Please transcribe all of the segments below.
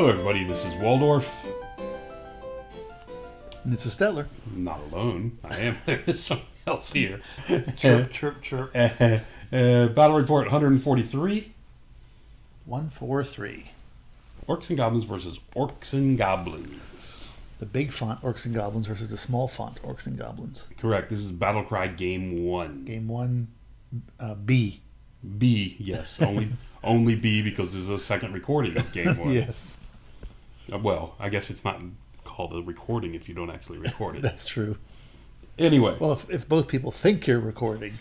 Hello everybody, this is Waldorf. And this is Stetler. Not alone, I am. There is someone else here. Chirp, chirp, chirp. Battle Report 143. 143. Orcs and Goblins versus Orcs and Goblins. The big font, Orcs and Goblins, versus the small font, Orcs and Goblins. Correct, this is Battlecry Game 1. Game 1, B. B, yes. Only B because this is a second recording of Game 1. Yes. Well, I guess it's not called a recording if you don't actually record it. That's true. Anyway. Well, if both people think you're recording.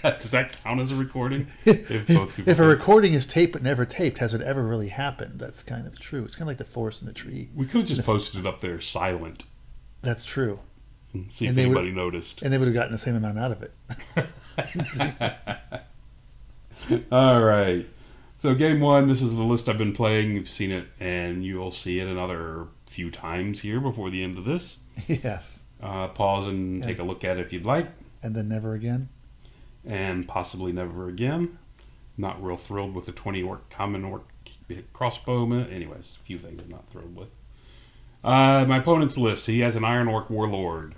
Does that count as a recording? If a recording is taped but never taped, has it ever really happened? That's kind of true. It's kind of like the forest and the tree. We could have just posted it up there silent. That's true. And see if anybody noticed. And they would have gotten the same amount out of it. All right. So game 1, this is the list I've been playing. You've seen it, and you'll see it another few times here before the end of this. Yes. Pause and take a look at it if you'd like. And then never again. And possibly never again. Not real thrilled with the 20 orc common orc crossbow. Anyways, a few things I'm not thrilled with. My opponent's list. He has an Iron Orc Warlord.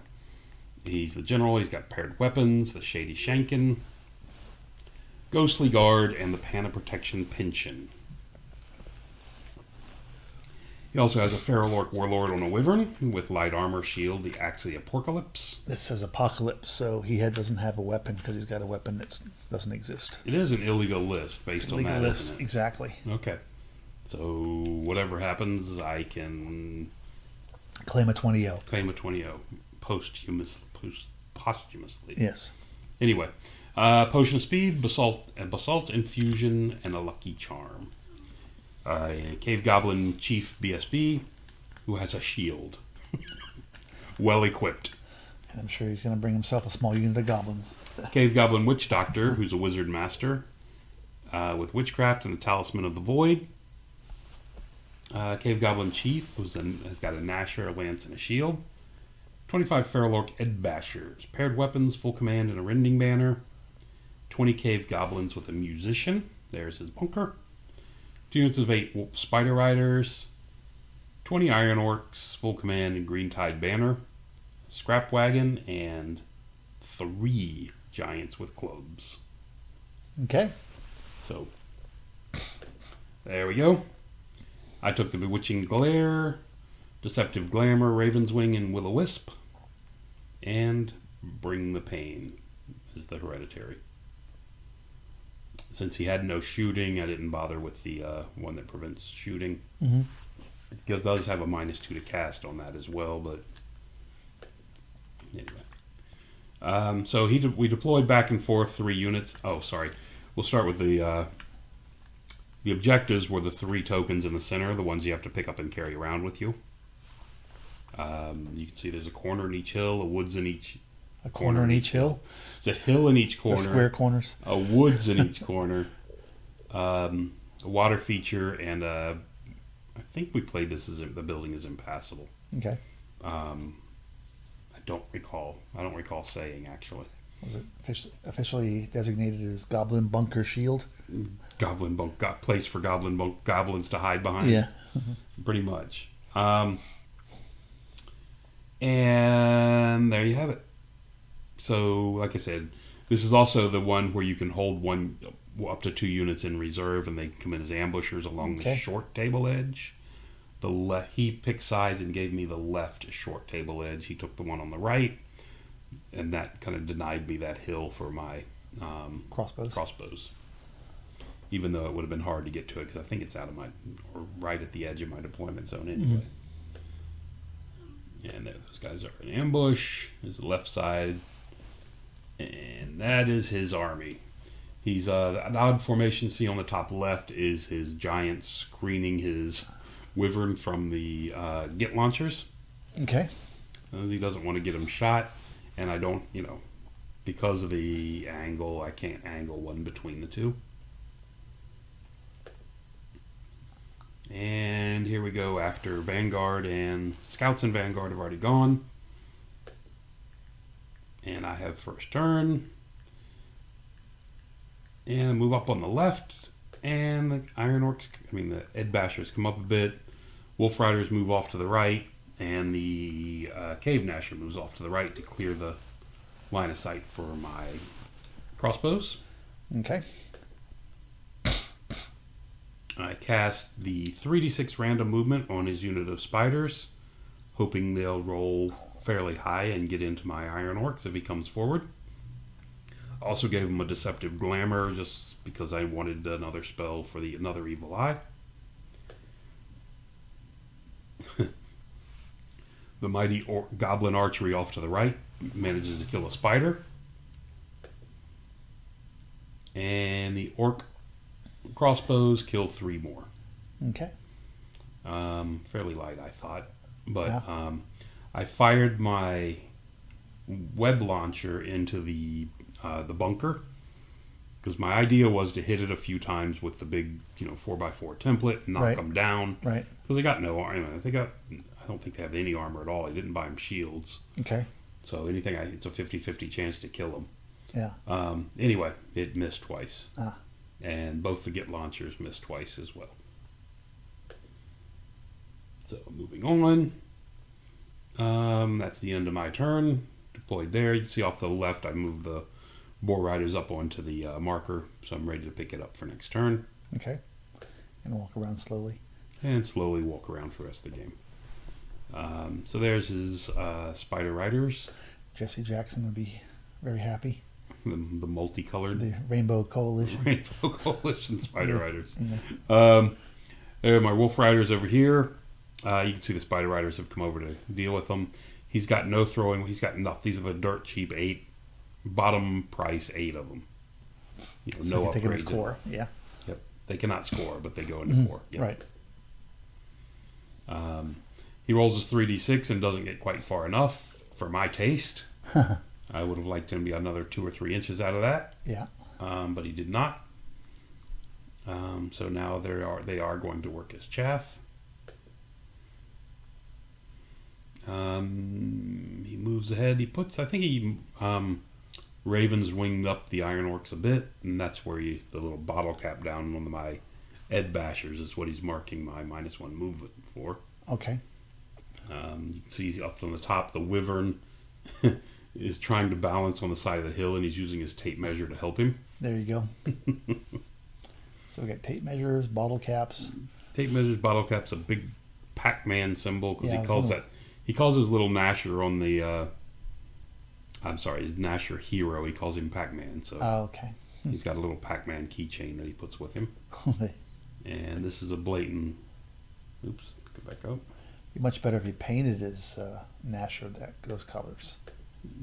He's the general. He's got paired weapons, the Shady Shankin, Ghostly Guard, and the Pana Protection Pension. He also has a Feral Orc Warlord on a Wyvern with light armor, shield, the Axe of the Apocalypse. This says Apocalypse, so he doesn't have a weapon because he's got a weapon that doesn't exist. It is an illegal list based on that. Illegal list, exactly. Okay. So whatever happens, I can claim a 20-0. Claim a 20-0 posthumously. Yes. Anyway, Potion of Speed, Basalt Infusion, and a Lucky Charm. A Cave Goblin Chief BSB who has a shield. Well equipped. And I'm sure he's going to bring himself a small unit of goblins. Cave Goblin Witch Doctor, who's a Wizard Master with Witchcraft and the Talisman of the Void. Cave Goblin Chief has got a Gnasher, a Lance, and a Shield. 25 Feral Orc Ed Bashers, paired weapons, full command, and a Rending Banner. 20 Cave Goblins with a Musician. There's his bunker. 2 units of 8 Spider Riders. 20 Iron Orcs, full command, and Green Tide Banner. Scrap Wagon, and 3 Giants with Clubs. Okay. So, there we go. I took the Bewitching Glare, Deceptive Glamour, Raven's Wing, and Will-O-Wisp. And Bring the Pain is the hereditary. Since he had no shooting, I didn't bother with the one that prevents shooting. Mm-hmm. It does have a -2 to cast on that as well, but anyway. So we deployed back and forth 3 units. Oh, sorry. We'll start with the objectives were the 3 tokens in the center, the ones you have to pick up and carry around with you. You can see there's a corner in each hill, a woods in each A corner in each hill? There's a hill in each corner. The square corners? A woods in each corner. A water feature, and I think we played this as the building is impassable. Okay. I don't recall saying, actually. Was it officially designated as Goblin Bunker Shield? Goblin place for goblins to hide behind. Yeah. Pretty much. And there you have it. So, like I said, this is also the one where you can hold up to 2 units in reserve, and they come in as ambushers along the short table edge. He picked sides and gave me the left short table edge. He took the one on the right, and that kind of denied me that hill for my crossbows. Even though it would have been hard to get to it, because I think it's or right at the edge of my deployment zone anyway. Mm-hmm. And those guys are in ambush. There's the left side. And that is his army. He's the odd formation see on the top left is his giant screening his wyvern from the get launchers. Okay. He doesn't want to get him shot, and I don't, because of the angle, I can't angle one between the 2. And here we go after Vanguard, and Scouts and Vanguard have already gone. And I have first turn. And I move up on the left. And the Ed Bashers come up a bit. Wolf Riders move off to the right, and the Cave Gnasher moves off to the right to clear the line of sight for my crossbows. Okay. I cast the 3d6 random movement on his unit of spiders, hoping they'll roll fairly high and get into my Iron Orcs if he comes forward. Also gave him a Deceptive Glamour just because I wanted another spell for the Another Evil Eye. The mighty Goblin Archery off to the right manages to kill a spider. And the Orc crossbows kill 3 more. Okay. Fairly light, I thought. But I fired my web launcher into the bunker because my idea was to hit it a few times with the big 4x4 template, knock them down. Right. Because they got no armor. I don't think they have any armor at all. I didn't buy them shields. Okay. So it's a 50-50 chance to kill them. Yeah. Anyway, it missed twice. Ah. And both the Git launchers missed twice as well. So moving on. That's the end of my turn. Deployed there. You can see off the left I moved the Boar Riders up onto the marker, so I'm ready to pick it up for next turn. Okay. And walk around slowly. And slowly walk around for the rest of the game. So there's his Spider Riders. Jesse Jackson would be very happy. The multicolored. The Rainbow Coalition. Rainbow Coalition Spider Riders. Yeah. There are my Wolf Riders over here. You can see the Spider Riders have come over to deal with them. He's got no throwing. He's got enough. These are the dirt cheap 8. Bottom price 8 of them. So no you take him as upgrades. core. Yeah. Yep. They cannot score, but they go into 4. Yep. Right. He rolls his 3d6 and doesn't get quite far enough for my taste. I would have liked him to be another 2 or 3 inches out of that. Yeah. But he did not. So now they are going to work as chaff. He moves ahead. I think he Ravens winged up the Iron Orcs a bit, and that's where the little bottle cap down on one of my Ed Bashers is what he's marking my -1 movement for. Okay. You can see up on the top, the Wyvern is trying to balance on the side of the hill, and he's using his tape measure to help him. There you go. So we got tape measures, bottle caps. Tape measures, bottle caps, a big Pac-Man symbol, because Yeah, he calls his little Gnasher on the his Gnasher hero, he calls him Pac-Man. So okay. he's got a little Pac-Man keychain that he puts with him. And this is a blatant. Oops, go back up. Be much better if he painted his Gnasher those colors.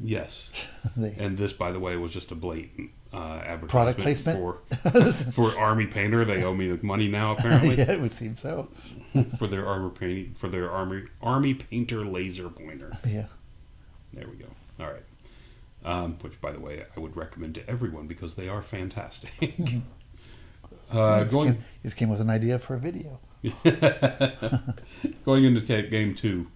Yes. And this, by the way, was just a blatant advertisement product placement for Army Painter. They owe me the money now, apparently. Yeah, it would seem so. for their Army Painter laser pointer. Yeah. There we go. All right. Which, by the way, I would recommend to everyone because they are fantastic. This came with an idea for a video. Going into turn 2.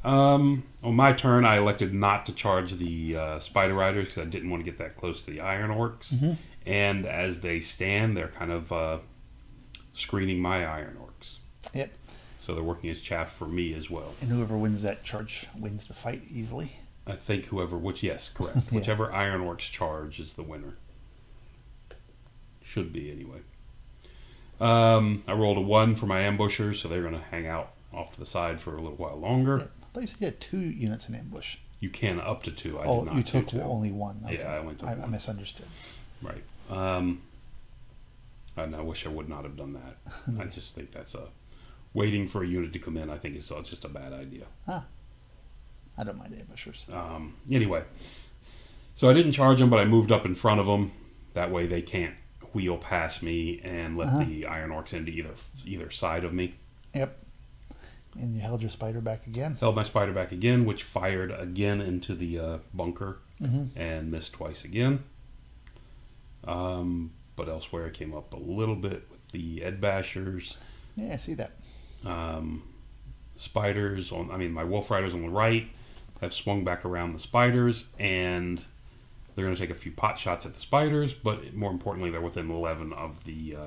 On my turn, I elected not to charge the Spider Riders because I didn't want to get that close to the Iron Orcs. Mm-hmm. And as they stand, they're kind of screening my Iron Orcs. Yep. So they're working as chaff for me as well. And whoever wins that charge wins the fight easily. I think yes, correct. Yeah. Whichever Iron Orcs charge is the winner. Should be, anyway. I rolled a 1 for my ambushers, so they're going to hang out off to the side for a little while longer. Yeah. I thought you said you had 2 units in ambush. You can up to 2. I did not you took do 2. only 1. Okay. Yeah, I only took 1. I misunderstood. Right. And I wish I would not have done that. I just think that's waiting for a unit to come in. I think it's just a bad idea. I don't mind ambushers. Anyway, so I didn't charge them, but I moved up in front of them. That way they can't wheel past me and let the Iron Orcs into either side of me. Yep. And you held your spider back again? Held my spider back again, which fired again into the bunker and missed twice again. But elsewhere, I came up a little bit with the Ed Bashers. Yeah, I see that. Spiders my Wolf Riders on the right have swung back around the spiders, and they're going to take a few pot shots at the spiders, but more importantly, they're within 11 of the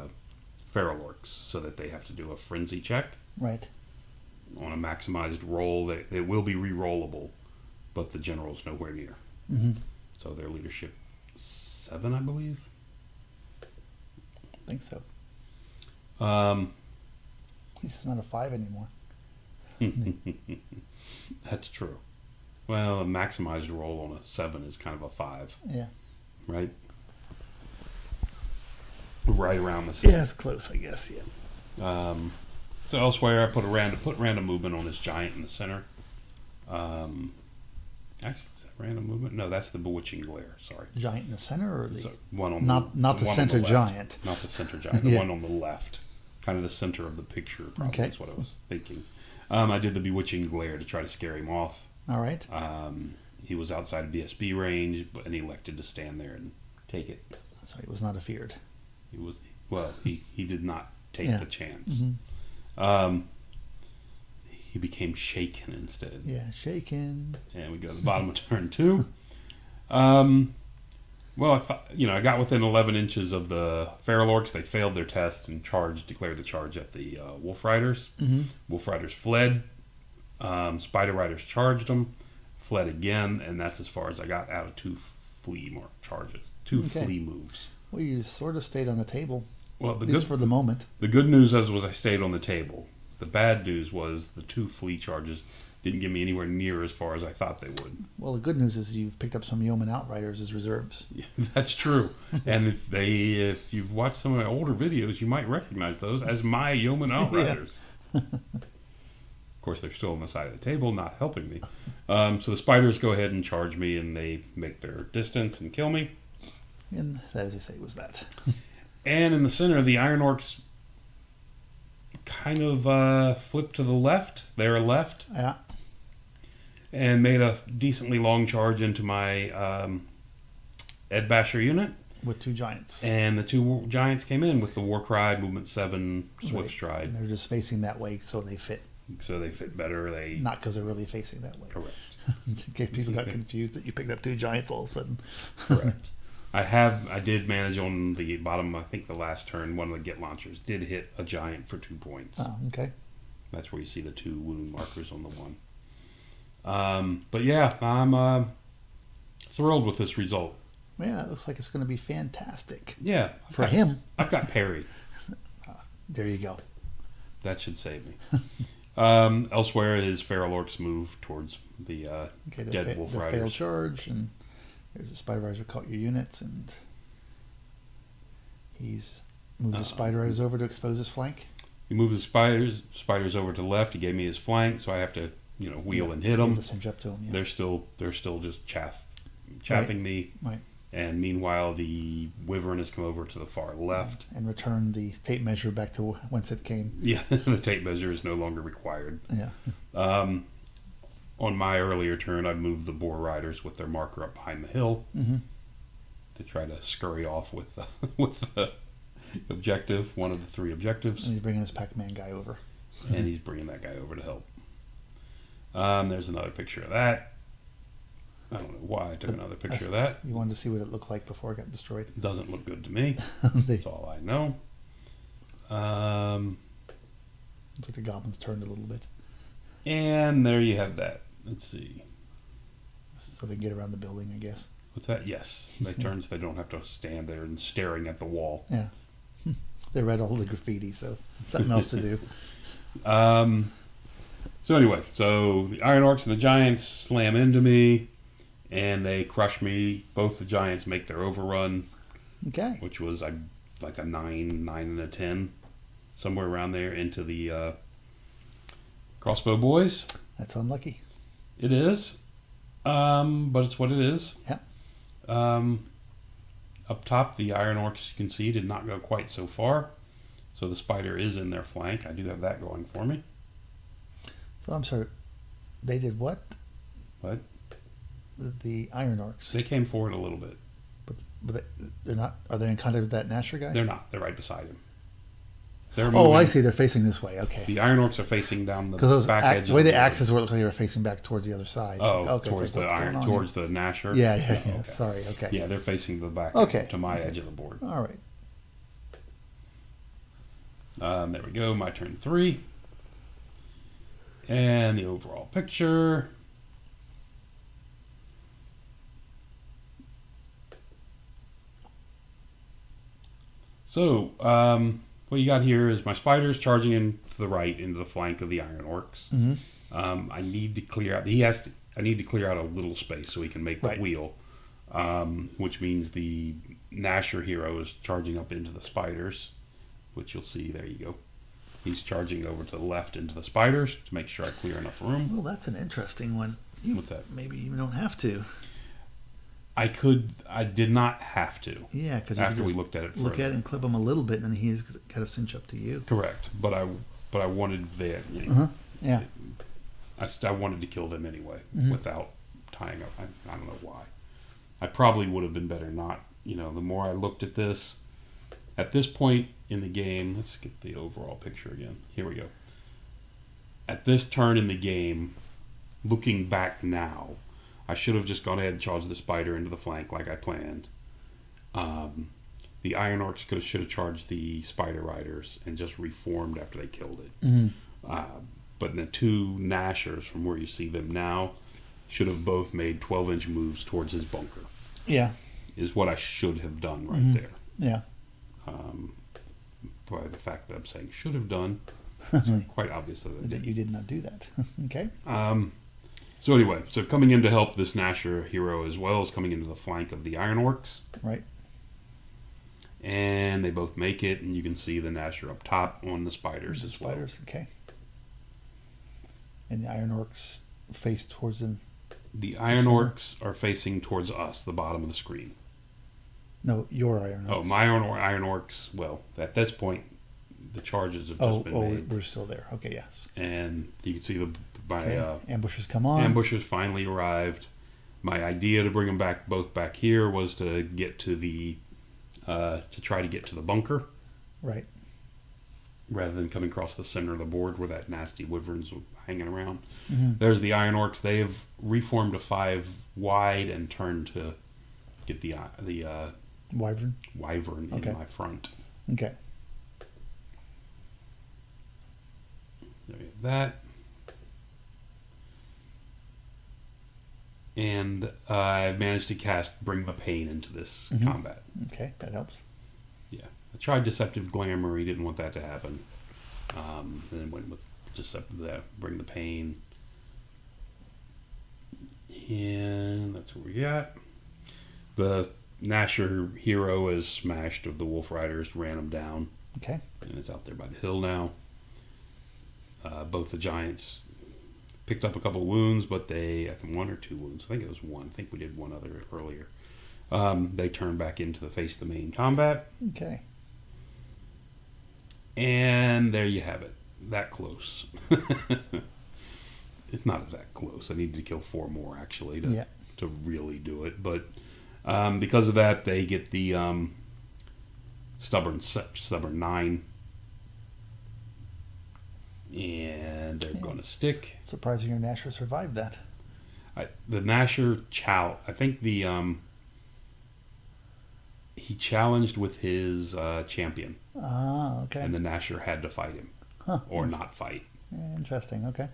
feral orcs, so that they have to do a frenzy check Right. on a maximized roll. That will be re-rollable, but the general's nowhere near. Mm-hmm. So their leadership 7, I believe. I think so. Um, At least it's not a 5 anymore. That's true. Well, a maximized roll on a 7 is kind of a 5. Yeah. Right? Right around the same. Yeah, it's close, I guess. Yeah. So elsewhere, I put random movement on this giant in the center. Actually, is that random movement? No, that's the bewitching glare. Sorry. Giant in the center, or the So one on not the one on center left. giant. Not the center giant. The Yeah. one on the left, kind of the center of the picture. Probably Okay. is what I was thinking. I did the bewitching glare to try to scare him off. All right. He was outside of BSB range, and he elected to stand there and take it. So he was not afeared. He did not take Yeah. the chance. Mm-hmm. He became shaken instead. Yeah, shaken. And we go to the bottom of turn 2. Well, I got within 11 inches of the feral orcs. They failed their test and declared the charge at the wolf riders. Mm-hmm. Wolf riders fled. Spider riders charged them, fled again, and that's as far as I got out of 2 flea charges, 2 Okay. flea moves. Well, you sort of stayed on the table, Well, at least for the moment. the good news was I stayed on the table. The bad news was the 2 flea charges didn't get me anywhere near as far as I thought they would. Well, the good news is you've picked up some yeoman outriders as reserves. Yeah, that's true. And if you've watched some of my older videos, you might recognize those as my yeoman outriders. Of course, they're still on the side of the table, not helping me. So the spiders go ahead and charge me, and they make their distance and kill me. And that, as I say, was that. And in the center, the Iron Orcs kind of flipped to the left, their left, Yeah. and made a decently long charge into my Ed Basher unit. With 2 giants. And the 2 giants came in with the Warcry, Movement 7, Swift Right. Stride. And they're just facing that way, so they fit. So they fit better. Not because they're really facing that way. Correct. In case people got confused that you picked up 2 giants all of a sudden. Correct. I did manage on the bottom, I think the last turn, one of the get launchers did hit a giant for 2 points. Oh, okay. That's where you see the 2 wound markers on the one. But yeah, I'm thrilled with this result. Yeah, that looks like it's going to be fantastic. Yeah. For him. I've got parry. There you go. That should save me. Elsewhere, his feral orcs move towards the dead wolf the riders. failed charge, and there's a spider rider caught your units, and he's moved the spider riders over to expose his flank. He moved the spiders over to the left. He gave me his flank, so I have to wheel and hit them. To cinch up to him. Yeah. They're still just chaffing me. Right. And meanwhile, the wyvern has come over to the far left. And return the tape measure back to whence it came. Yeah, the tape measure is no longer required. Yeah. On my earlier turn, I moved the boar riders with their marker up behind the hill to try to scurry off with the objective, one of the 3 objectives. And he's bringing his Pac-Man guy over. And he's bringing that guy over to help. There's another picture of that. I don't know why I took another picture of that. You wanted to see what it looked like before it got destroyed. It doesn't look good to me. That's That's all I know. like the goblins turned a little bit. And there you have that. Let's see. So they can get around the building, I guess. What's that? Yes. They turn so they don't have to stand there and staring at the wall. Yeah. They read all the graffiti, so something else to do. So anyway, so the Iron Orcs and the Giants slam into me, and they crush me. Both the Giants make their overrun, Okay. which was like a 9 and a 10, somewhere around there, into the crossbow boys. That's unlucky. It is, but it's what it is. Yeah. Up top, the Iron Orcs, you can see, did not go quite so far. So the spider is in their flank. I do have that going for me. So I'm sorry. They did what? What? The Iron Orcs. They came forward a little bit. But they're not. Are they in contact with that Nasher guy? They're not. They're right beside him. They're Oh, moving. I see. They're facing this way. Okay. The Iron Orcs are facing down the Because back edge. the way the axes were, they were facing back towards the other side. Oh, Okay, towards so the what's going iron, on towards the Nasher. here? Yeah. Okay. Sorry. Okay. Yeah, they're facing the back Okay, to my okay. edge of the board. All right. There we go, my turn 3. And the overall picture. So, what you got here is my spiders charging in to the right into the flank of the Iron Orcs. I need to clear out. I need to clear out a little space so he can make the wheel, which means the Nasher hero is charging up into the spiders, which you'll see. There you go. He's charging over to the left into the spiders to make sure I clear enough room. Well, that's an interesting one. What's that? Maybe you don't have to. I did not have to. Yeah, because after we looked at it, look at it and clip him a little bit, and he's got to cinch up to you. Correct, but I wanted that. Yeah. I wanted to kill them anyway without tying up. I don't know why. I probably would have been better not. The more I looked at this, at this point in the game, let's get the overall picture again. Here we go. At this turn in the game, looking back now, I should have just gone ahead and charged the spider into the flank like I planned. The Iron Orcs should have charged the Spider Riders and just reformed after they killed it. But the two Nashers, from where you see them now, should have both made 12-inch moves towards his bunker. Yeah. Is what I should have done right there. Yeah. By the fact that I'm saying should have done, it's quite obvious that you did not do that. Okay. So anyway, coming in to help this Nasher hero as well as coming into the flank of the Iron Orcs. Right. And they both make it, and you can see the Nasher up top on the spiders as well. Spiders, okay. And the Iron Orcs face towards them. The Iron Orcs are facing towards us, the bottom of the screen. No, your Iron Orcs. Oh, my Iron Orcs. Well, at this point, the charges have just been made. We're still there. Okay, yes. And you can see ambushers come on. Ambushers finally arrived. My idea to bring them both back here was to get to to try to get to the bunker. Right. Rather than coming across the center of the board where that nasty wyvern's hanging around. There's the Iron Orcs. They have reformed to 5 wide and turned to get the wyvern in my front. Okay. There we have that. And I managed to cast Bring the Pain into this combat. Okay, that helps. Yeah. I tried Deceptive Glamour. He didn't want that to happen. And then went with Bring the Pain. And that's what we got. The Nasher hero is smashed of the Wolf Riders, ran him down. Okay. And is out there by the hill now. Both the giants picked up a couple of wounds, but I think 1 or 2 wounds. I think it was 1. I think we did one other earlier. They turned back into the face of the main combat. Okay. And there you have it. That close. It's not that close. I needed to kill 4 more, actually, to really do it. But because of that, they get the stubborn 9. And they're going to stick. Surprising your Nasher survived that. The Nasher I think he challenged with his champion. Ah, okay. And the Nasher had to fight him. Or not fight. Interesting, okay.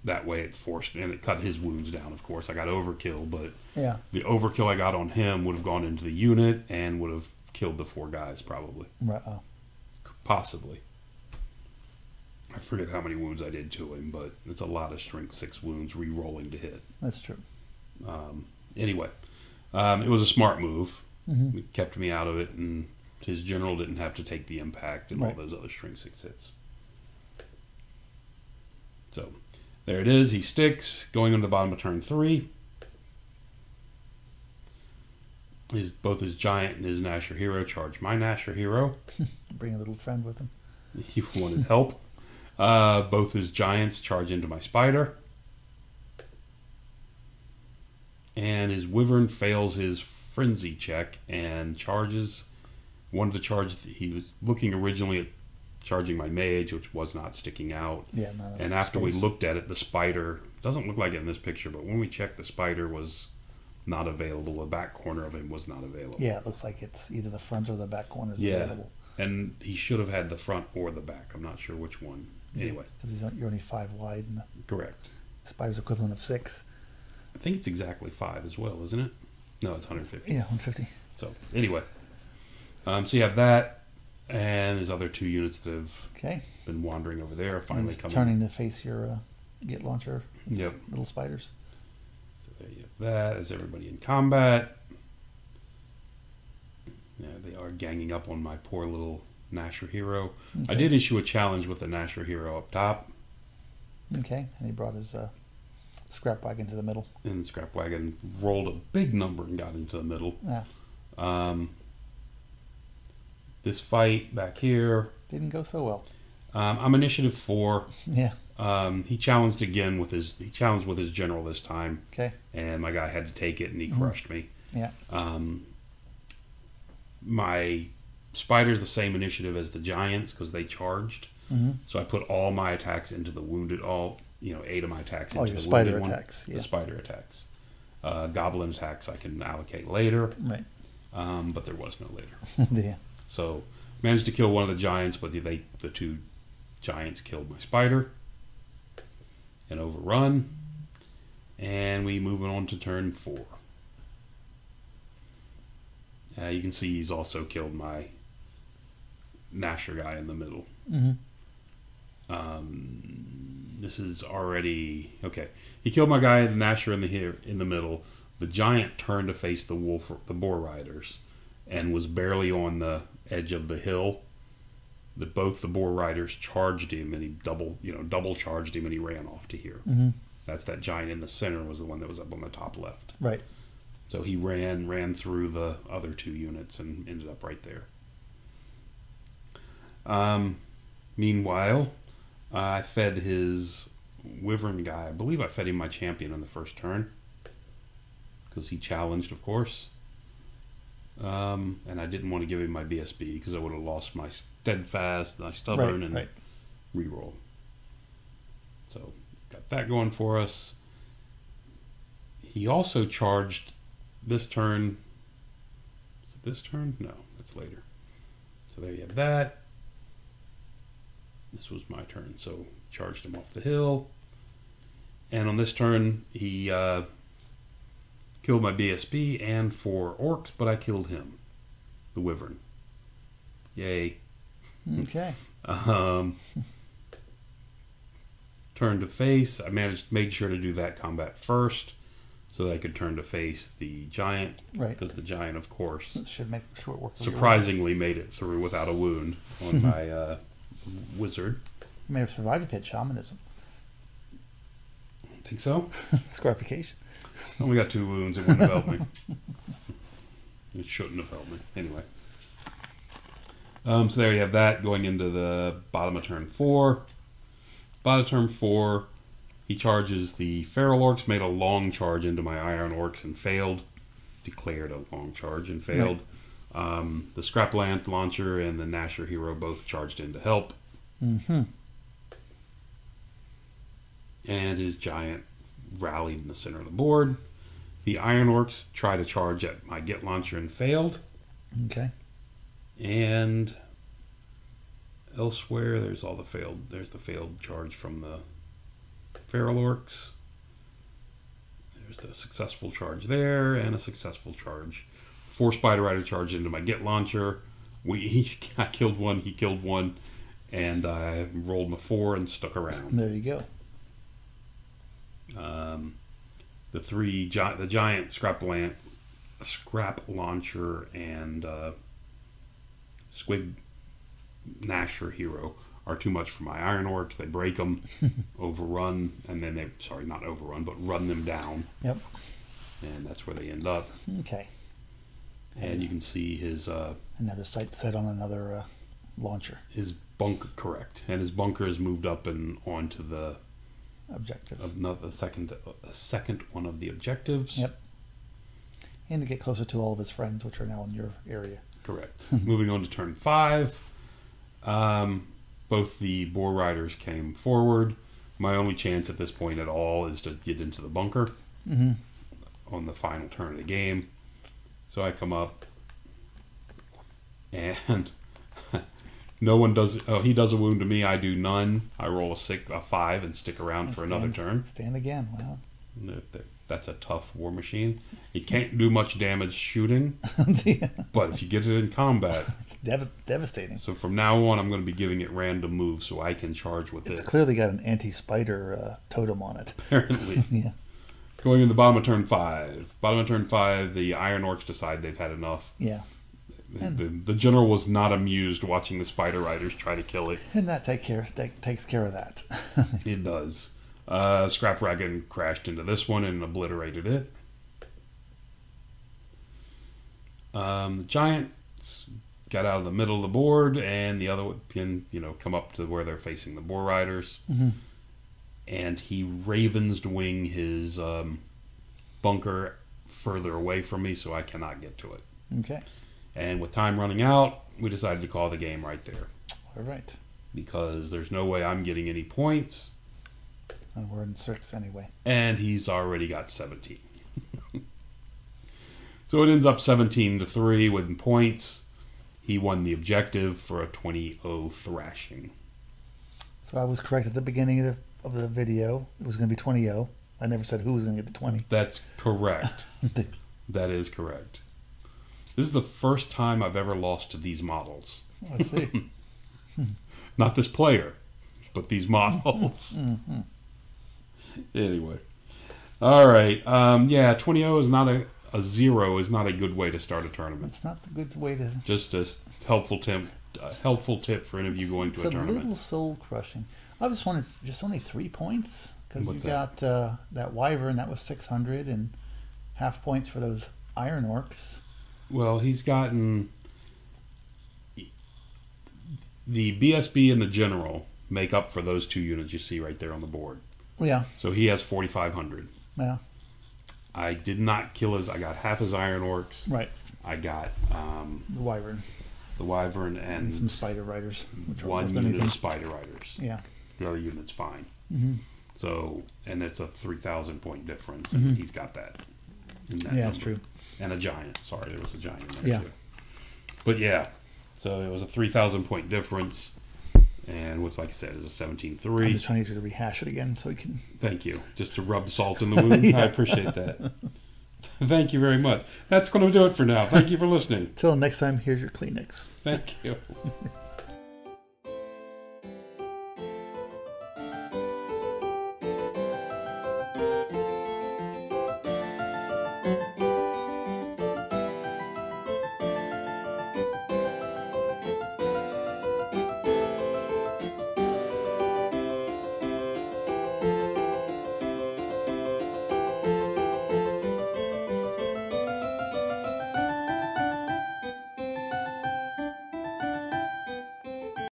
That way it forced, and it cut his wounds down, of course. I got overkill, but the overkill I got on him would have gone into the unit and would have killed the 4 guys, probably. Right. Possibly. I forget how many wounds I did to him, but it's a lot of strength 6 wounds re-rolling to hit. That's true. Anyway, it was a smart move. It kept me out of it, and his general didn't have to take the impact and all those other strength 6 hits. So, there it is. He sticks, going on the bottom of turn 3. Both his giant and his Nasher hero charge my Nasher hero. Bring a little friend with him. He wanted help. Both his giants charge into my spider. And his wyvern fails his frenzy check and wanted to charge. He was looking originally at charging my mage, which was not sticking out. Yeah, and after we looked at it, the spider doesn't look like it in this picture, but when we checked, the spider was not available. The back corner of him was not available. Yeah, it looks like it's either the front or the back corner is available. And he should have had the front or the back. I'm not sure which one. Anyway. Because you're only 5 wide, and the Correct. spider's equivalent of 6. I think it's exactly 5 as well, isn't it? No, it's 150. Yeah, 150. So, anyway. So you have that, and there's other 2 units that have been wandering over there, finally coming. Turning to face your Git launcher. Yep. Little spiders. So there you have that. Is everybody in combat? Yeah, they are ganging up on my poor little Nasher hero. Okay. I did issue a challenge with the Nasher hero up top. Okay, and he brought his scrap wagon to the middle. And the scrap wagon rolled a big number and got into the middle. Yeah. This fight back here Didn't go so well. I'm initiative 4. Yeah. He challenged again with his general this time. Okay. And my guy had to take it, and he crushed me. Yeah. My spider's the same initiative as the giants because they charged. Mm-hmm. So I put all my attacks into the wounded. 8 of my attacks into your the spider wounded attacks. one. Yeah. The spider attacks. Goblin attacks I can allocate later. Right. But there was no later. Yeah. So managed to kill one of the giants, but the 2 giants killed my spider. And overrun. And we move on to turn 4. You can see he's also killed my Nasher guy in the middle. Mm-hmm. This is already okay. He killed my guy, the Nasher in the middle. The giant turned to face the boar riders, and was barely on the edge of the hill. Both the boar riders charged him, and he double charged him, and he ran off to here. Mm-hmm. That's that giant in the center was the one that was up on the top left. Right. So he ran through the other 2 units and ended up right there. Meanwhile, I fed his wyvern guy. I believe I fed him my champion on the first turn because he challenged, of course. And I didn't want to give him my BSB because I would have lost my steadfast, my stubborn, and reroll. So got that going for us. He also charged this turn. Is it this turn? No, that's later. So there you have that. This was my turn, so charged him off the hill. And on this turn, he killed my BSB and 4 orcs, but I killed him, the wyvern. Yay. Okay. Turn to face. I made sure to do that combat first, so that I could turn to face the giant. Right. Because the giant, of course, Should make short work. surprisingly made it through without a wound on my wizard. You may have survived if you had shamanism. Think so? Scarification. Only got 2 wounds. It wouldn't have helped me. It shouldn't have helped me. Anyway. So there you have that going into the bottom of turn 4. Bottom of turn 4, he charges the feral orcs, made a long charge into my iron orcs and failed. Declared a long charge and failed. Right. The scrap launcher and the Nasher hero both charged in to help. Mm-hmm. And his giant rallied in the center of the board. The iron orcs tried to charge at my Git launcher and failed. Okay. And elsewhere, there's the failed charge from the feral orcs. There's the successful charge there, and a successful charge. 4 spider rider charged into my Git launcher. I killed one, he killed one, and I rolled my 4 and stuck around. There you go. The giant scrap launcher and squig Nasher hero are too much for my iron orcs. They break them, overrun, and then not overrun, but run them down. Yep. And that's where they end up. Okay. And you can see his another sight set on another launcher. His bunker, correct, and his bunker is moved up and onto the objective. A second one of the objectives. Yep. And to get closer to all of his friends, which are now in your area. Correct. Moving on to turn 5. Both the boar riders came forward. My only chance at this point at all is to get into the bunker on the final turn of the game. So I come up and No one does. Oh, he does a wound to me. I do none. I roll a 5 and stick around for another turn. Stand again. Wow. That's a tough war machine. It can't do much damage shooting, Yeah. but if you get it in combat, It's devastating. so from now on, I'm going to be giving it random moves so I can charge with It's it. clearly got an anti-spider totem on it. Apparently. Yeah. Going in the bottom of turn 5. Bottom of turn 5, the Iron Orcs decide they've had enough. Yeah. The general was not amused watching the Spider Riders try to kill it. And that takes care of that. It does. Scrap Wagon crashed into this one and obliterated it. The Giants got out of the middle of the board, and the other one can, come up to where they're facing the Boar Riders. Mm-hmm. And he Ravens wing his bunker further away from me, so I cannot get to it. Okay. And with time running out, we decided to call the game right there. All right. Because there's no way I'm getting any points. And we're in 6 anyway. And he's already got 17. So it ends up 17-3 with points. He won the objective for a 20-0 thrashing. So I was correct at the beginning of the video. It was going to be 20-0. I never said who was going to get the 20. That's correct. That is correct. This is the first time I've ever lost to these models. I see. Not this player, but these models. Mm-hmm. Anyway. All right. 20-0 is not a 0 is not a good way to start a tournament. It's not the good way to... Just a helpful tip for any of you going to a tournament. It's a little soul crushing. I just wanted just only 3 points because you What's got that Wyvern that was 600 and half points for those Iron Orcs. Well, he's gotten the BSB and the General make up for those 2 units you see right there on the board. Yeah. So he has 4,500. Yeah. I did not kill I got half his Iron Orcs. Right. I got The Wyvern. the Wyvern and some Spider Riders. Which one unit of Spider Riders. Yeah. The other unit's fine. Mm-hmm. So, and it's a 3,000 point difference. Mm-hmm. And he's got that. Yeah, that's true. And a giant. Sorry, there was a giant in there Yeah. too. But yeah, so it was a 3,000 point difference. And what's, like I said, is a 17-3. I'm just trying to get you to rehash it again so we can... Thank you. Just to rub the salt in the wound. Yeah. I appreciate that. Thank you very much. That's going to do it for now. Thank you for listening. Till next time, here's your Kleenex. Thank you.